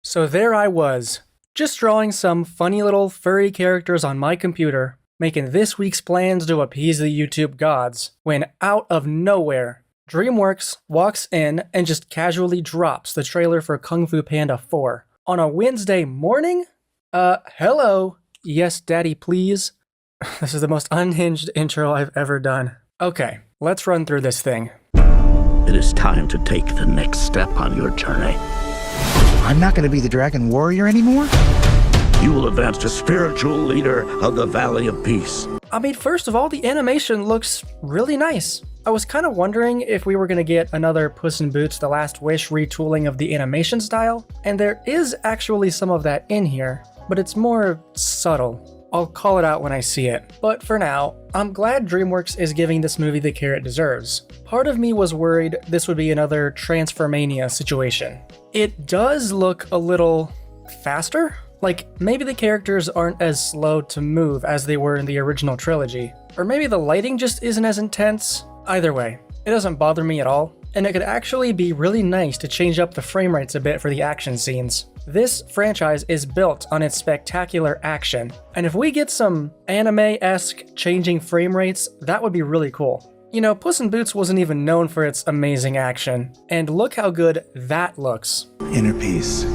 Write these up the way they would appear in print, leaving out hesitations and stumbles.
So there I was, just drawing some funny little furry characters on my computer, making this week's plans to appease the YouTube gods, when out of nowhere, DreamWorks walks in and just casually drops the trailer for Kung Fu Panda 4 on a Wednesday morning? Hello. Yes, daddy, please. This is the most unhinged intro I've ever done. Okay, let's run through this thing. It is time to take the next step on your journey. I'm not going to be the Dragon Warrior anymore? You will advance to spiritual leader of the Valley of Peace. I mean, first of all, the animation looks really nice. I was kind of wondering if we were going to get another Puss in Boots: The Last Wish retooling of the animation style, and there is actually some of that in here, but it's more subtle. I'll call it out when I see it. But for now, I'm glad DreamWorks is giving this movie the care it deserves. Part of me was worried this would be another Transformania situation. It does look a little faster. Like, maybe the characters aren't as slow to move as they were in the original trilogy. Or maybe the lighting just isn't as intense. Either way, it doesn't bother me at all. And it could actually be really nice to change up the frame rates a bit for the action scenes. This franchise is built on its spectacular action, and if we get some anime-esque changing frame rates, that would be really cool. You know, Puss in Boots wasn't even known for its amazing action, and look how good that looks. Inner peace.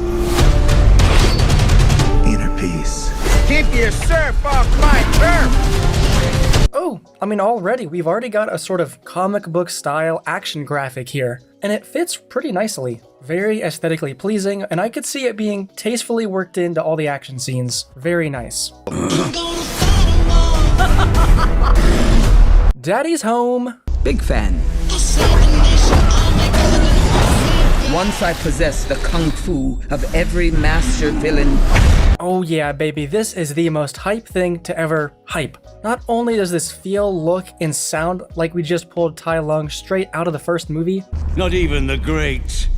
Inner peace. Keep your surf off my turf! Oh, I mean, we've already got a sort of comic book style action graphic here, and it fits pretty nicely. Very aesthetically pleasing, and I could see it being tastefully worked into all the action scenes. Very nice. Daddy's home. Big fan. Once I possess the kung fu of every master villain. Oh yeah, baby, this is the most hype thing to ever hype. Not only does this feel, look, and sound like we just pulled Tai Lung straight out of the first movie, not even the great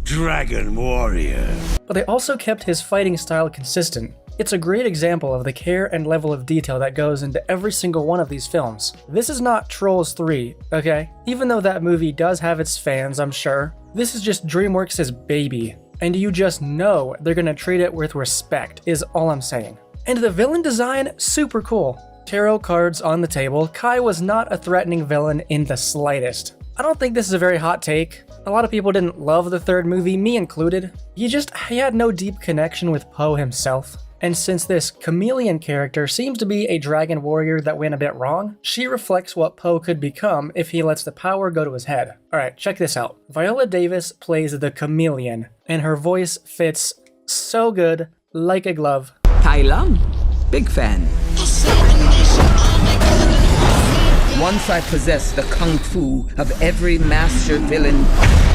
Dragon Warrior, but they also kept his fighting style consistent. It's a great example of the care and level of detail that goes into every single one of these films. This is not Trolls 3, okay? Even though that movie does have its fans, I'm sure, this is just DreamWorks' baby. And you just know they're gonna treat it with respect, is all I'm saying. And the villain design, super cool. Tarot cards on the table, Kai was not a threatening villain in the slightest. I don't think this is a very hot take. A lot of people didn't love the third movie, me included. He had no deep connection with Poe himself. And since this chameleon character seems to be a dragon warrior that went a bit wrong, she reflects what Poe could become if he lets the power go to his head. Alright, check this out. Viola Davis plays the chameleon, and her voice fits so good, like a glove. Tai Lung. Big fan. Once I possess the kung fu of every master villain.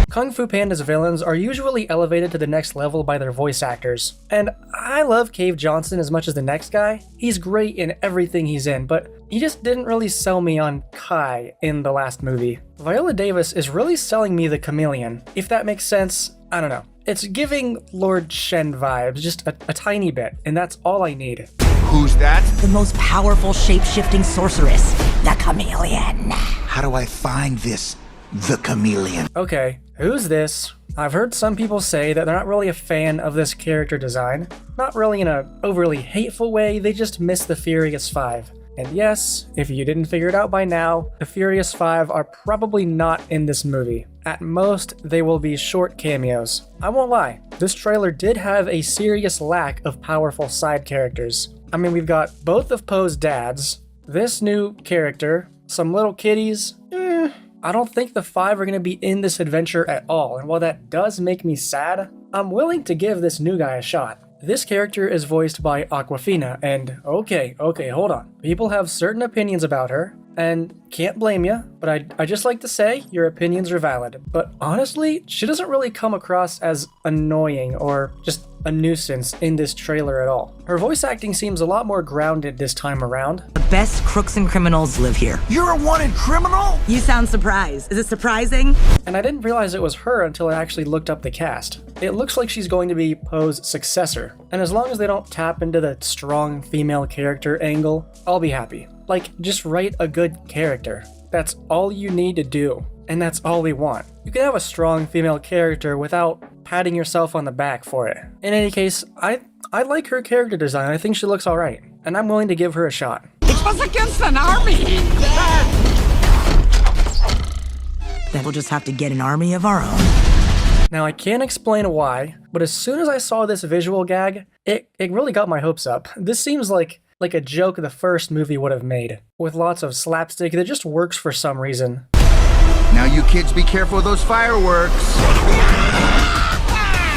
Kung Fu Panda's villains are usually elevated to the next level by their voice actors. And I love Cave Johnson as much as the next guy. He's great in everything he's in, but he just didn't really sell me on Kai in the last movie. Viola Davis is really selling me the chameleon. If that makes sense, I don't know. It's giving Lord Shen vibes, just a tiny bit, and that's all I need. Who's that? The most powerful shape-shifting sorceress, the chameleon. How do I find the chameleon? Okay, who's this? I've heard some people say that they're not really a fan of this character design. Not really in a overly hateful way, they just miss the Furious Five. And yes, if you didn't figure it out by now, the Furious Five are probably not in this movie. At most, they will be short cameos. I won't lie, this trailer did have a serious lack of powerful side characters. I mean, we've got both of Poe's dads, this new character, some little kitties. I don't think the five are going to be in this adventure at all, and while that does make me sad, I'm willing to give this new guy a shot. This character is voiced by Awkwafina, and okay, hold on. People have certain opinions about her, and can't blame you, but I just like to say your opinions are valid. But honestly, she doesn't really come across as annoying or just a nuisance in this trailer at all. Her voice acting seems a lot more grounded this time around. The best crooks and criminals live here. You're a wanted criminal? You sound surprised. Is it surprising? And I didn't realize it was her until I actually looked up the cast. It looks like she's going to be Poe's successor, and as long as they don't tap into the strong female character angle, I'll be happy. Like, just write a good character. That's all you need to do. and that's all we want. You can have a strong female character without patting yourself on the back for it. In any case, I like her character design. I think she looks alright, and I'm willing to give her a shot. It was against an army! Then we'll just have to get an army of our own. Now, I can't explain why, but as soon as I saw this visual gag, it really got my hopes up. This seems like a joke the first movie would have made, with lots of slapstick that just works for some reason. Now you kids be careful of those fireworks.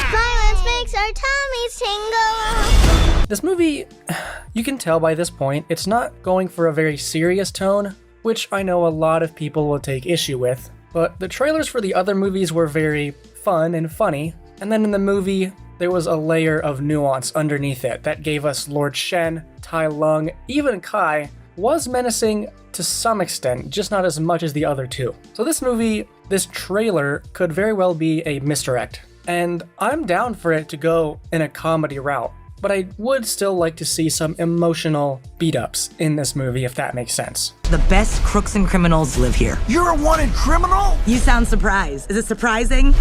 Violence makes our tummies tingle. This movie, you can tell by this point, it's not going for a very serious tone, which I know a lot of people will take issue with. But the trailers for the other movies were very fun and funny, and then in the movie, there was a layer of nuance underneath it that gave us Lord Shen, Tai Lung, even Kai, was menacing to some extent, just not as much as the other two. So this movie, this trailer, could very well be a misdirect. And I'm down for it to go in a comedy route, but I would still like to see some emotional beat-ups in this movie, if that makes sense. The best crooks and criminals live here. You're a wanted criminal? You sound surprised. Is it surprising?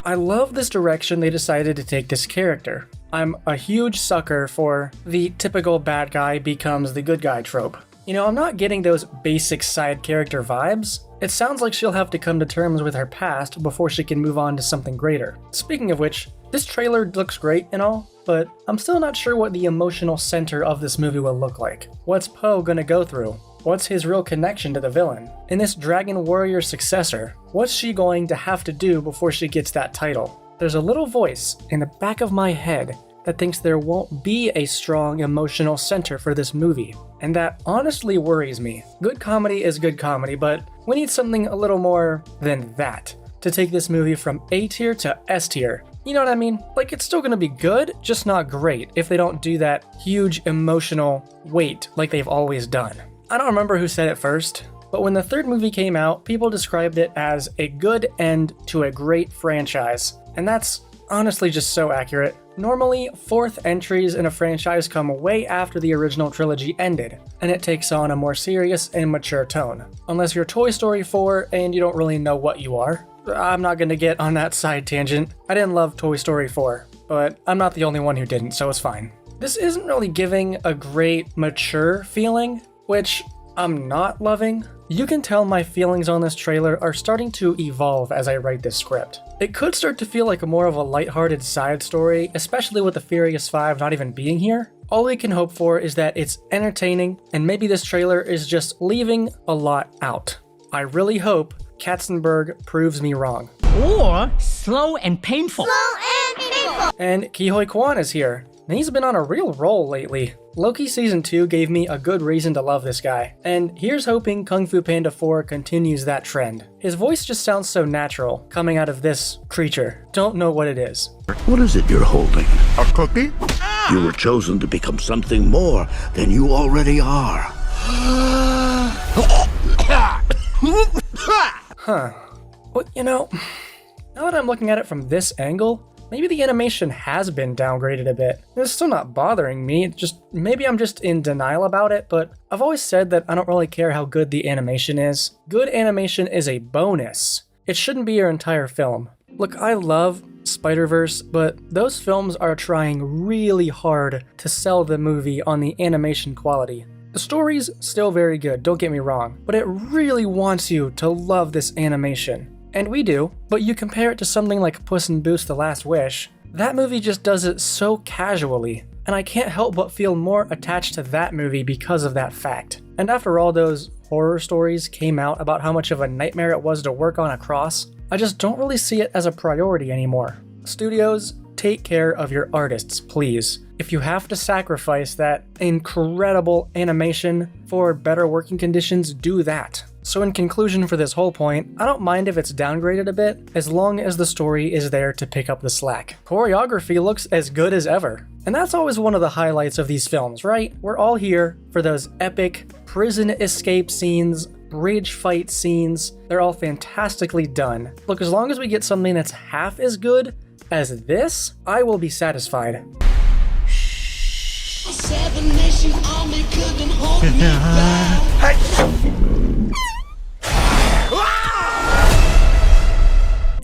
I love this direction they decided to take this character. I'm a huge sucker for the typical bad guy becomes the good guy trope. You know, I'm not getting those basic side character vibes. It sounds like she'll have to come to terms with her past before she can move on to something greater. Speaking of which, this trailer looks great and all, but I'm still not sure what the emotional center of this movie will look like. What's Poe gonna go through? What's his real connection to the villain? And this Dragon Warrior successor, what's she going to have to do before she gets that title? There's a little voice in the back of my head that thinks there won't be a strong emotional center for this movie, and that honestly worries me. Good comedy is good comedy, but we need something a little more than that to take this movie from A tier to S tier. You know what I mean? Like, it's still gonna be good, just not great if they don't do that huge emotional weight like they've always done. I don't remember who said it first, but when the third movie came out, people described it as a good end to a great franchise, and that's honestly just so accurate. Normally, fourth entries in a franchise come way after the original trilogy ended, and it takes on a more serious and mature tone. Unless you're Toy Story 4 and you don't really know what you are. I'm not gonna get on that side tangent. I didn't love Toy Story 4, but I'm not the only one who didn't, so it's fine. This isn't really giving a great mature feeling, which I'm not loving. You can tell my feelings on this trailer are starting to evolve as I write this script. It could start to feel like more of a lighthearted side story, especially with the Furious 5 not even being here. All we can hope for is that it's entertaining, and maybe this trailer is just leaving a lot out. I really hope Katzenberg proves me wrong. Or slow and painful. And Kihoi Kwan is here, and he's been on a real roll lately. Loki Season 2 gave me a good reason to love this guy, and here's hoping Kung Fu Panda 4 continues that trend. His voice just sounds so natural, coming out of this creature. Don't know what it is. What is it you're holding? A cookie? You were chosen to become something more than you already are. Huh. Well, you know, now that I'm looking at it from this angle, maybe the animation has been downgraded a bit. It's still not bothering me, maybe I'm just in denial about it, but I've always said that I don't really care how good the animation is. Good animation is a bonus. It shouldn't be your entire film. Look, I love Spider-Verse, but those films are trying really hard to sell the movie on the animation quality. The story's still very good, don't get me wrong, but it really wants you to love this animation. And we do, but you compare it to something like Puss in Boots: The Last Wish, that movie just does it so casually, and I can't help but feel more attached to that movie because of that fact. And after all those horror stories came out about how much of a nightmare it was to work on a cross, I just don't really see it as a priority anymore. Studios, take care of your artists, please. If you have to sacrifice that incredible animation for better working conditions, do that. So in conclusion for this whole point, I don't mind if it's downgraded a bit, as long as the story is there to pick up the slack. Choreography looks as good as ever. And that's always one of the highlights of these films, right? We're all here for those epic prison escape scenes, bridge fight scenes. They're all fantastically done. Look, as long as we get something that's half as good as this, I will be satisfied. Seven-nation army couldn't hold me back.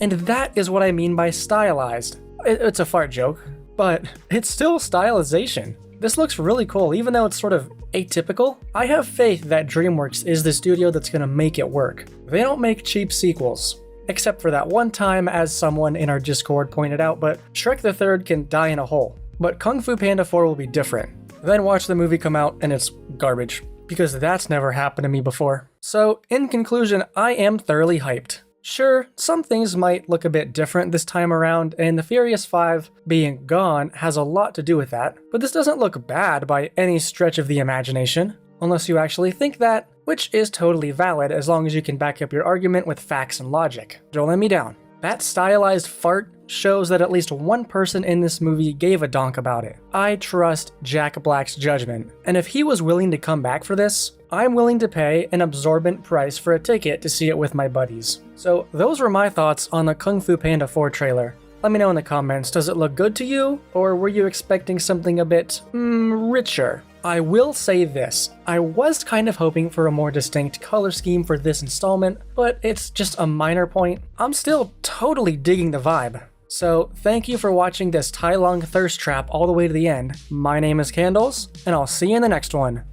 And that is what I mean by stylized. It's a fart joke, but it's still stylization. This looks really cool, even though it's sort of atypical. I have faith that DreamWorks is the studio that's gonna make it work. They don't make cheap sequels. Except for that one time, as someone in our Discord pointed out, but Shrek the Third can die in a hole. But Kung Fu Panda 4 will be different. Then watch the movie come out and it's garbage, because that's never happened to me before. So, in conclusion, I am thoroughly hyped. Sure, some things might look a bit different this time around, and the Furious 5 being gone has a lot to do with that, but this doesn't look bad by any stretch of the imagination, unless you actually think that, which is totally valid as long as you can back up your argument with facts and logic. Don't let me down. That stylized fart shows that at least one person in this movie gave a donk about it. I trust Jack Black's judgment, and if he was willing to come back for this, I'm willing to pay an absorbent price for a ticket to see it with my buddies. So those were my thoughts on the Kung Fu Panda 4 trailer. Let me know in the comments, does it look good to you, or were you expecting something a bit, richer? I will say this, I was kind of hoping for a more distinct color scheme for this installment, but it's just a minor point. I'm still totally digging the vibe. So thank you for watching this Tai Lung thirst trap all the way to the end. My name is Candles, and I'll see you in the next one.